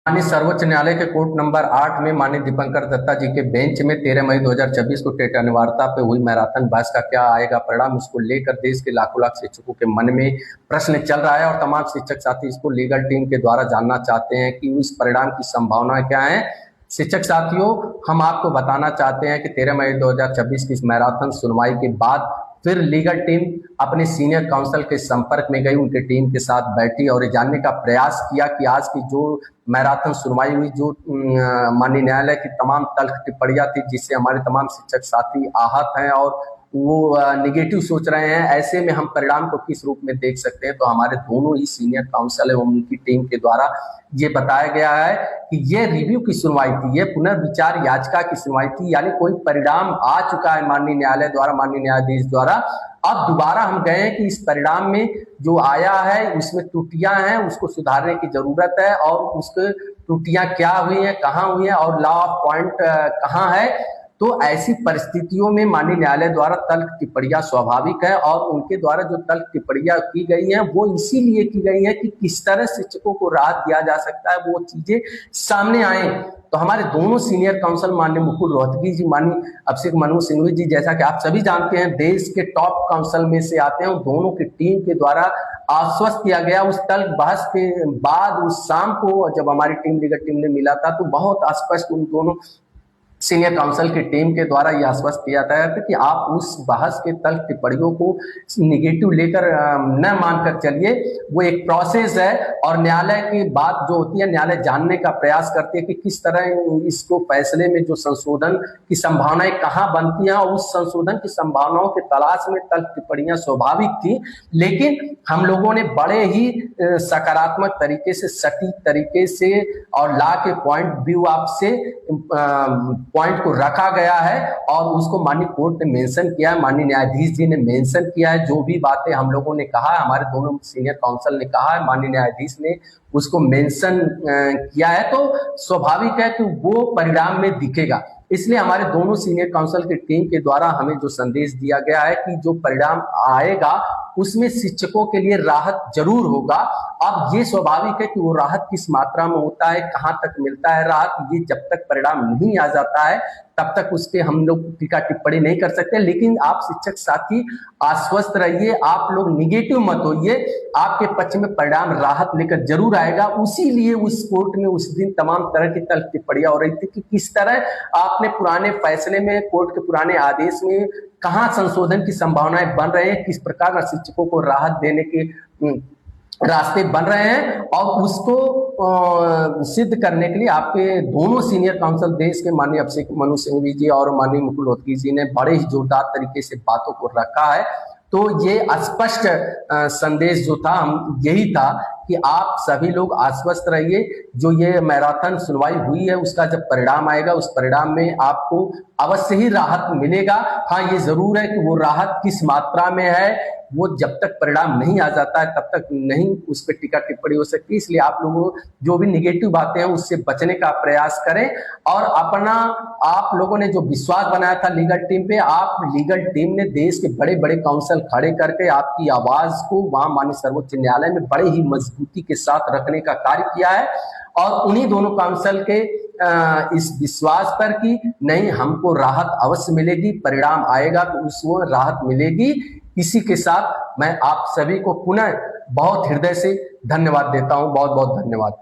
माननीय सर्वोच्च न्यायालय के कोर्ट नंबर 8 में माननीय दीपंकर दत्ता जी के बेंच में 13 मई 2024 को टेट अनिवार्यता पे हुई मैराथन बहस का क्या आएगा परिणाम, इसको लेकर देश के लाखों लाख शिक्षकों के मन में प्रश्न चल रहा है और तमाम शिक्षक साथी इसको लीगल टीम के द्वारा जानना चाहते हैं कि इस परिणाम की संभावनाएं क्या है। शिक्षक साथियों, हम आपको बताना चाहते हैं कि 13 मई 2026 की इस मैराथन सुनवाई के बाद फिर लीगल टीम अपने सीनियर काउंसिल के संपर्क में गई, उनके टीम के साथ बैठी और ये जानने का प्रयास किया कि आज की जो मैराथन सुनवाई हुई, जो माननीय न्यायालय की तमाम तल्ख टिप्पणियां थी जिससे हमारे तमाम शिक्षक साथी आहत हैं और वो निगेटिव सोच रहे हैं, ऐसे में हम परिणाम को किस रूप में देख सकते हैं। तो हमारे दोनों ही सीनियर काउंसिल एवं उनकी टीम के द्वारा ये बताया गया है कि ये रिव्यू की सुनवाई थी, ये पुनर्विचार याचिका की सुनवाई थी, यानी कोई परिणाम आ चुका है माननीय न्यायालय द्वारा, माननीय न्यायाधीश द्वारा। अब दोबारा हम गए कि इस परिणाम में जो आया है उसमें त्रुटियां हैं, उसको सुधारने की जरूरत है और उसके त्रुटियां क्या हुई हैं, कहाँ हुई हैं और लॉ ऑफ पॉइंट कहाँ है। तो ऐसी परिस्थितियों में माननीय न्यायालय द्वारा तल्ख टिप्पणियां स्वाभाविक है और उनके द्वारा जो तल्ख टिप्पणियां की गई हैं वो इसीलिए की गई है कि किस तरह शिक्षकों को राहत दिया जा सकता है, वो चीजें सामने आए। तो हमारे दोनों सीनियर काउंसिल माननीय मुकुल रोहतगी जी, माननीय अभिषेक मनु सिंघवी जी, जैसा कि आप सभी जानते हैं देश के टॉप काउंसिल में से आते हैं, दोनों की टीम के द्वारा आश्वस्त किया गया। उस तल्ख बहस के बाद उस शाम को जब हमारी टीम लीगल टीम ने मिला था तो बहुत स्पष्ट उन दोनों सीनियर काउंसिल की टीम के द्वारा यह आश्वस्त किया गया था कि आप उस बहस के तल्ख टिप्पणियों को निगेटिव लेकर न मानकर चलिए, वो एक प्रोसेस है और न्यायालय की बात जो होती है न्यायालय जानने का प्रयास करती है कि किस तरह इसको फैसले में जो संशोधन की संभावनाएं कहाँ बनती हैं और उस संशोधन की संभावनाओं के तलाश में तल्ख टिप्पणियां स्वाभाविक थी। लेकिन हम लोगों ने बड़े ही सकारात्मक तरीके से, सटीक तरीके से और लॉ के पॉइंट व्यू आपसे पॉइंट को रखा गया है और उसको माननीय कोर्ट ने मेंशन किया है, माननीय न्यायाधीश जी ने मेंशन किया है। जो भी बातें हम लोगों ने कहा है, हमारे दोनों सीनियर काउंसिल ने कहा है, माननीय न्यायाधीश ने उसको मेंशन किया है, तो स्वाभाविक है कि वो परिणाम में दिखेगा। इसलिए हमारे दोनों सीनियर काउंसिल की टीम के द्वारा हमें जो संदेश दिया गया है कि जो परिणाम आएगा उसमें शिक्षकों के लिए राहत जरूर होगा। अब ये स्वाभाविक है कि वो राहत किस मात्रा में होता है, कहां तक मिलता है राहत, ये जब तक परिणाम नहीं आ जाता है तब तक उसके हम लोग टीका टिप्पणी नहीं कर सकते। लेकिन आप शिक्षक साथी आश्वस्त रहिए, आप लोग निगेटिव मत होइए, आपके पक्ष में परिणाम राहत लेकर जरूर आएगा। उसी लिए उस कोर्ट में उस दिन तमाम तरह की तल्ख टिप्पणियां हो रही थी कि किस तरह आपने पुराने फैसले में, कोर्ट के पुराने आदेश में कहां संशोधन की संभावनाएं बन रहे हैं, किस प्रकार शिक्षकों को राहत देने के रास्ते बन रहे हैं और उसको सिद्ध करने के लिए आपके दोनों सीनियर काउंसिल देश के माननीय अभिषेक मनु सिंघवी जी और माननीय मुकुल रोहतगी जी ने बड़े ही जोरदार तरीके से बातों को रखा है। तो ये स्पष्ट संदेश जो था हम यही था कि आप सभी लोग आश्वस्त रहिए, जो ये मैराथन सुनवाई हुई है उसका जब परिणाम आएगा उस परिणाम में आपको अवश्य ही राहत मिलेगा। हाँ, ये जरूर है कि वो राहत किस मात्रा में है वो जब तक परिणाम नहीं आ जाता है तब तक नहीं उस पर टीका टिप्पणी हो सकती। इसलिए आप लोगों जो भी निगेटिव बातें हैं उससे बचने का प्रयास करें और अपना, आप लोगों ने जो विश्वास बनाया था लीगल टीम पे, आप लीगल टीम ने देश के बड़े बड़े काउंसिल खड़े करके आपकी आवाज को वहां माननीय सर्वोच्च न्यायालय में बड़े ही मजबूती के साथ रखने का कार्य किया है और उन्हीं दोनों काउंसिल के इस विश्वास पर कि नहीं, हमको राहत अवश्य मिलेगी, परिणाम आएगा तो उसको राहत मिलेगी। इसी के साथ मैं आप सभी को पुनः बहुत हृदय से धन्यवाद देता हूं। बहुत बहुत धन्यवाद।